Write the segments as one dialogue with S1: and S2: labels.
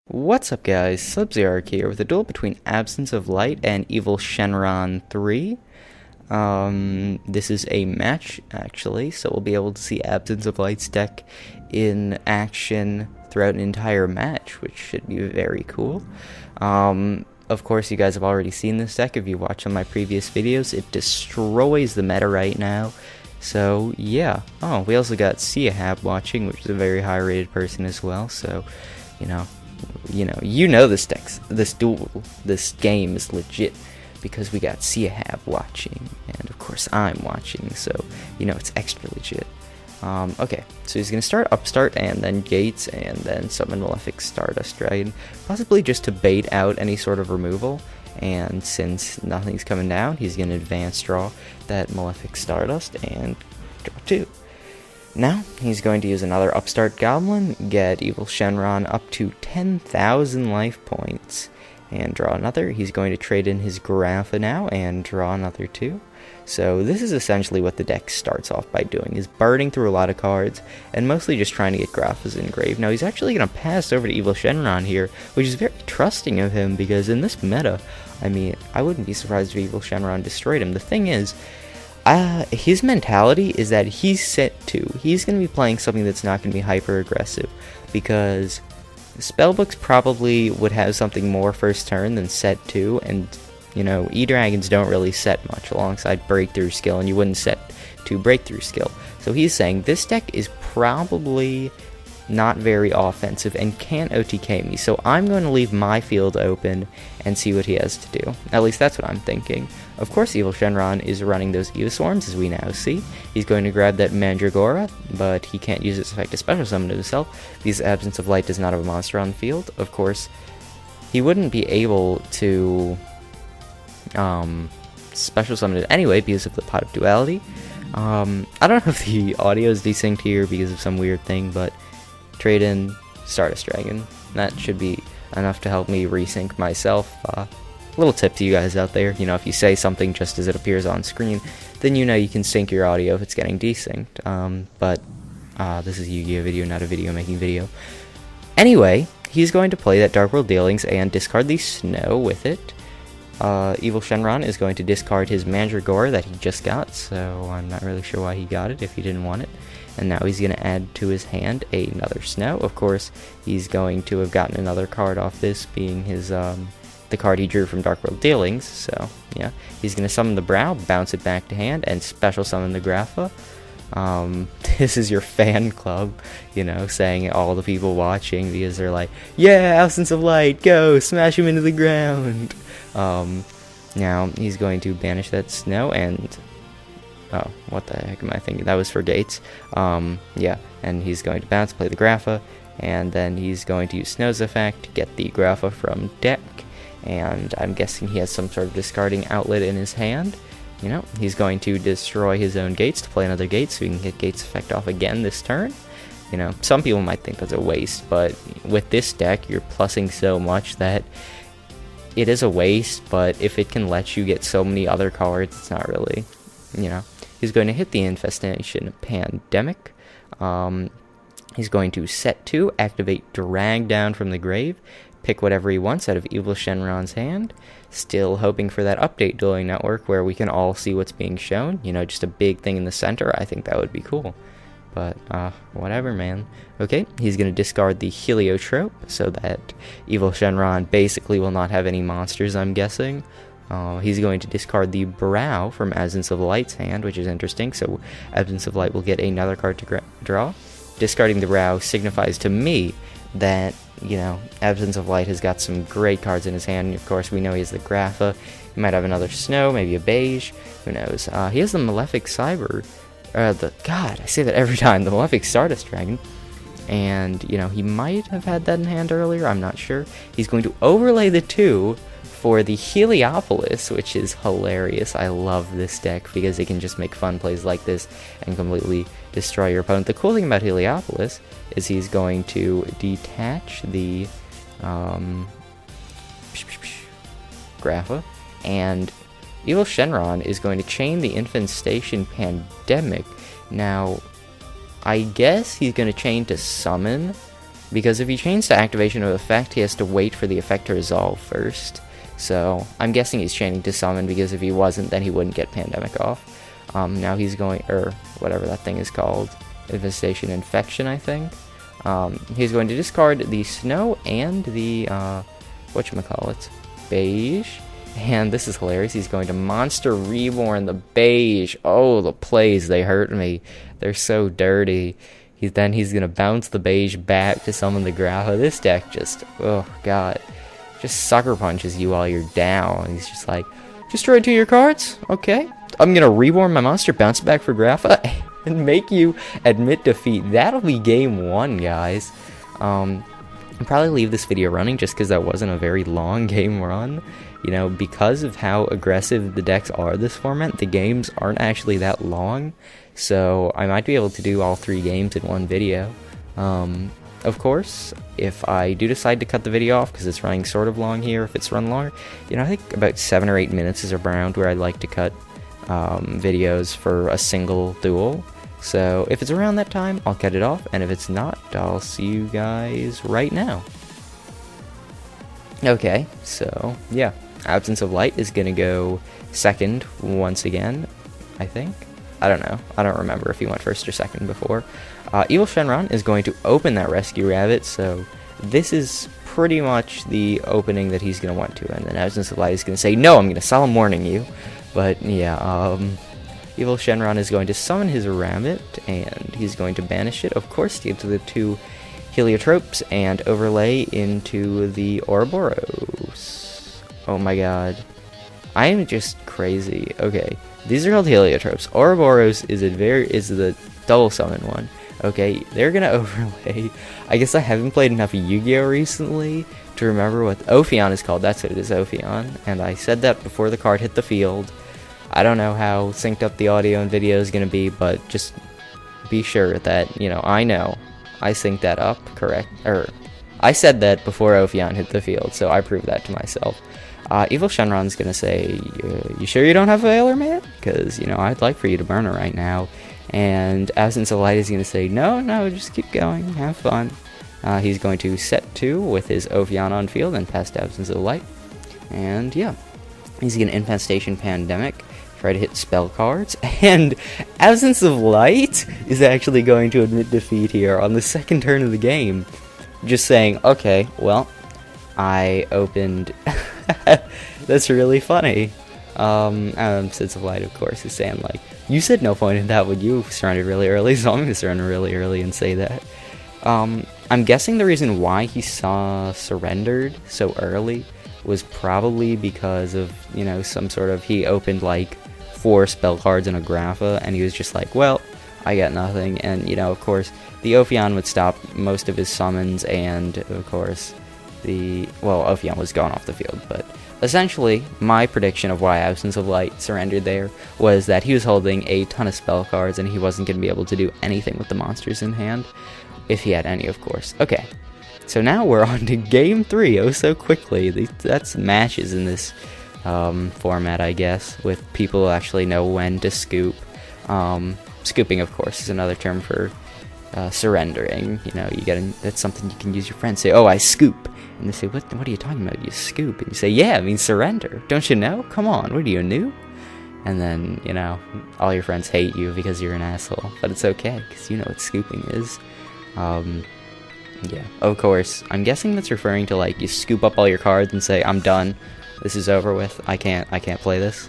S1: What's up guys, Sub-Zero here with a duel between Absence of Light and Evil Shenron 3. This is a match, actually, so we'll be able to see Absence of Light's deck in action throughout an entire match, which should be very cool. Of course, you guys have already seen this deck if you watched on my previous videos. It destroys the meta right now. So, yeah. Oh, we also got Yugioh watching, which is a very high-rated person as well, so, you know this game is legit because we got Yugioh watching, and of course I'm watching, so it's extra legit. Okay, so he's gonna start Upstart and then Gates and then summon Malefic Stardust Dragon, possibly just to bait out any sort of removal. And since nothing's coming down, he's gonna advance draw that Malefic Stardust and draw 2. Now, he's going to use another Upstart Goblin, get Evil Shenron up to 10,000 life points, and draw another. He's going to trade in his Grapha now, and draw another 2. So this is essentially what the deck starts off by doing, is burning through a lot of cards, and mostly just trying to get Graphas engraved. Now, he's actually going to pass over to Evil Shenron here, which is very trusting of him, because in this meta, I mean, I wouldn't be surprised if Evil Shenron destroyed him. The thing is, his mentality is that he's set 2. He's going to be playing something that's not going to be hyper aggressive, because spellbooks probably would have something more first turn than set 2, and E-Dragons don't really set much alongside breakthrough skill, and you wouldn't set 2 breakthrough skill. So he's saying this deck is probably not very offensive and can't OTK me, so I'm going to leave my field open and see what he has to do. At least that's what I'm thinking. Of course, Evil Shenron is running those Evilswarms, as we now see. He's going to grab that Mandragora, but he can't use its effect to special summon himself, because Absence of Light does not have a monster on the field. Of course, he wouldn't be able to special summon it anyway because of the Pot of Duality. I don't know if the audio is desynced here because of some weird thing, but trade in Stardust Dragon. That should be enough to help me resync myself. Little tip to you guys out there, if you say something just as it appears on screen, then you can sync your audio if it's getting desynced. But this is a Yu-Gi-Oh video, not a video making video. Anyway, he's going to play that Dark World Dealings and discard the Snow with it. Evil Shenron is going to discard his Mandragora that he just got, so I'm not really sure why he got it if he didn't want it. And now he's going to add to his hand another Snow. Of course, he's going to have gotten another card off this, being his the card he drew from Dark World Dealings. So, yeah, he's going to summon the Brow, bounce it back to hand, and special summon the Grapha. This is your fan club, saying all the people watching, because they're like, yeah, Absence of Light, go, smash him into the ground. Now he's going to banish that Snow and... Oh, what the heck am I thinking? That was for Gates. Yeah, and he's going to bounce, play the Grapha, and then he's going to use Snow's effect to get the Grapha from deck, and I'm guessing he has some sort of discarding outlet in his hand. He's going to destroy his own Gates to play another Gate so he can get Gates effect off again this turn. Some people might think that's a waste, but with this deck, you're plussing so much that it is a waste, but if it can let you get so many other cards, it's not really, He's going to hit the Infestation Pandemic. He's going to set 2, activate Drag Down from the grave, pick whatever he wants out of Evil Shenron's hand, still hoping for that update Dueling Network where we can all see what's being shown, just a big thing in the center. I think that would be cool. But, whatever, man. Okay, he's going to discard the Heliotrope, so that Evil Shenron basically will not have any monsters, I'm guessing. He's going to discard the Brow from Absence of Light's hand, which is interesting, so Absence of Light will get another card to draw. Discarding the Brow signifies to me that, Absence of Light has got some great cards in his hand. Of course, we know he has the Grapha. He might have another Snow, maybe a Beige, who knows. He has the Malefic Cyber, God, I say that every time, the Malefic Stardust Dragon. And, he might have had that in hand earlier, I'm not sure. He's going to overlay the 2 for the Heliopolis, which is hilarious. I love this deck because it can just make fun plays like this and completely destroy your opponent. The cool thing about Heliopolis is he's going to detach the Grapha, and Evil Shenron is going to chain the Infestation Pandemic. Now, I guess he's going to chain to summon because if he chains to activation of effect, he has to wait for the effect to resolve first. So I'm guessing he's chaining to summon, because if he wasn't, then he wouldn't get Pandemic off. Now he's going, or whatever that thing is called, Infestation Infection, I think. He's going to discard the Snow and the, whatchamacallit, Beige. And this is hilarious. He's going to Monster Reborn the Beige. Oh, the plays, they hurt me. They're so dirty. Then he's going to bounce the Beige back to summon the Grappa. This deck just, oh god, just sucker punches you while you're down. He's just like, destroy 2 of your cards? Okay. I'm going to reborn my monster, bounce back for Grappa, and make you admit defeat. That'll be game 1, guys. I'll probably leave this video running just because that wasn't a very long game run. You know, because of how aggressive the decks are this format, the games aren't actually that long. So I might be able to do all 3 games in one video. Of course, if I do decide to cut the video off because it's running sort of long here, if it's run longer, you know, I think about 7 or 8 minutes is around where I'd like to cut videos for a single duel. So if it's around that time, I'll cut it off, and if it's not, I'll see you guys right now. Okay, so yeah, Absence of Light is gonna go second once again, I think. I don't know. I don't remember if he went first or second before. Evil Shenron is going to open that Rescue Rabbit, so this is pretty much the opening that he's going to want to. And then Absence of Light is going to say, no, I'm going to solemn warning you. But yeah, Evil Shenron is going to summon his Rabbit, and he's going to banish it, of course, to get to the 2 Heliotropes and overlay into the Ouroboros. Oh my god. I am just crazy. Okay, these are called Heliotropes. Ouroboros is the double summon one. Okay, they're gonna overlay. I guess I haven't played enough Yu-Gi-Oh recently to remember what Ophion is called. That's what it is, Ophion. And I said that before the card hit the field. I don't know how synced up the audio and video is gonna be, but just be sure that, you know I synced that up correct. I said that before Ophion hit the field, so I proved that to myself. Evil Shenron's gonna say, you sure you don't have a Veiler, man? Because, you know, I'd like for you to burn her right now. And Absence of Light is gonna say, no, just keep going, have fun. He's going to set 2 with his Ophion on field and pass to Absence of Light. And yeah, he's gonna Infestation Pandemic, try to hit spell cards, and Absence of Light is actually going to admit defeat here on the second turn of the game. Just saying, okay, well, I opened... That's really funny. Absence of Light, of course, is saying, like, you said no point in that when you surrendered really early, so I'm going to surrender really early and say that. I'm guessing the reason why he surrendered so early was probably because of, you know, some sort of, he opened, like, 4 spell cards and a Grappa, and he was just like, well, I got nothing, and, you know, of course, the Ophion would stop most of his summons, and, of course, Ophion was gone off the field, but essentially, my prediction of why Absence of Light surrendered there was that he was holding a ton of spell cards, and he wasn't going to be able to do anything with the monsters in hand, if he had any, of course. Okay, so now we're on to Game 3, oh so quickly. That's matches in this format, I guess, with people who actually know when to scoop. Scooping, of course, is another term for surrendering. You know, that's something you can use your friends say, oh, I scoop. And they say, what are you talking about? You scoop. And you say, yeah, I mean surrender. Don't you know? Come on, what are you, new? And then, you know, all your friends hate you because you're an asshole. But it's okay, because you know what scooping is. Yeah, of course. I'm guessing that's referring to, like, you scoop up all your cards and say, I'm done. This is over with. I can't play this.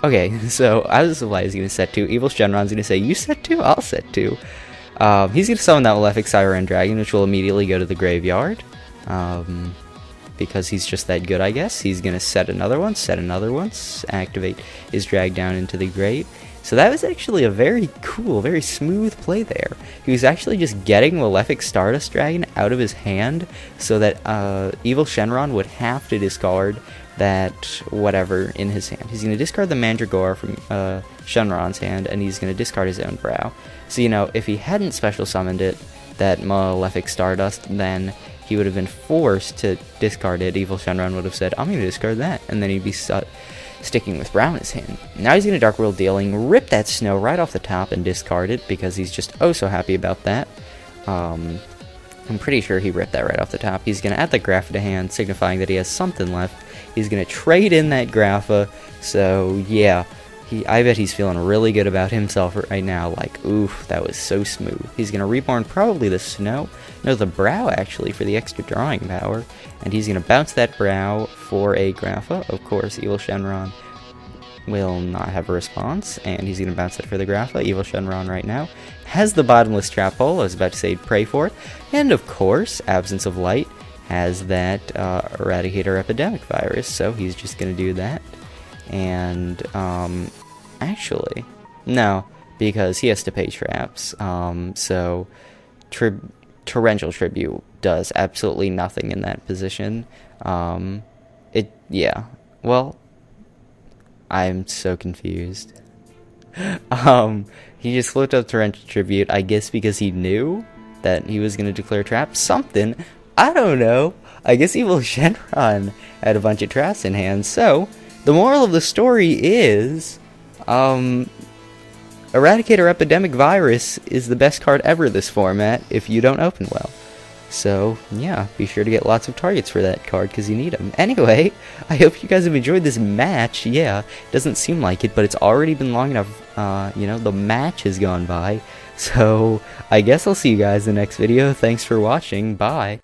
S1: Okay, so Absence of Light is going to set 2. Evil Shenron's going to say, you set 2? I'll set 2. He's going to summon that Malefic Siren Dragon, which will immediately go to the graveyard. Because he's just that good, I guess. He's going to set another one, activate his drag down into the grave. So that was actually a very cool, very smooth play there. He was actually just getting Malefic Stardust Dragon out of his hand so that Evil Shenron would have to discard that whatever in his hand. He's going to discard the Mandragora from Shenron's hand, and he's going to discard his own Brow. So, you know, if he hadn't special summoned it, that Malefic Stardust, then he would have been forced to discard it. Evil Shenron would have said, I'm going to discard that, and then he'd be sticking with Brow in his hand. Now he's going to Dark World Dealing, rip that Snow right off the top and discard it, because he's just oh so happy about that. I'm pretty sure he ripped that right off the top. He's going to add the Grapha to hand, signifying that he has something left. He's going to trade in that Grapha, so yeah. I bet he's feeling really good about himself right now, like, oof, that was so smooth. He's going to Reborn probably the Snow, no, the Brow actually, for the extra drawing power, and he's going to bounce that Brow for a Grapha. Of course, Evil Shenron will not have a response, and he's going to bounce it for the Grapha. Evil Shenron right now has the Bottomless Trap Hole. I was about to say pray for it, and of course, Absence of Light has that Eradicator Epidemic Virus, so he's just going to do that. And actually, no, because he has to pay traps. So Torrential Tribute does absolutely nothing in that position. Yeah. Well, I'm so confused. He just flipped up Torrential Tribute, I guess because he knew that he was going to declare traps. Something. I don't know. I guess Evil Shenron had a bunch of traps in hand, so the moral of the story is, Eradicator Epidemic Virus is the best card ever this format if you don't open well. So, yeah, be sure to get lots of targets for that card because you need them. Anyway, I hope you guys have enjoyed this match. Yeah, doesn't seem like it, but it's already been long enough, you know, the match has gone by. So, I guess I'll see you guys in the next video. Thanks for watching. Bye.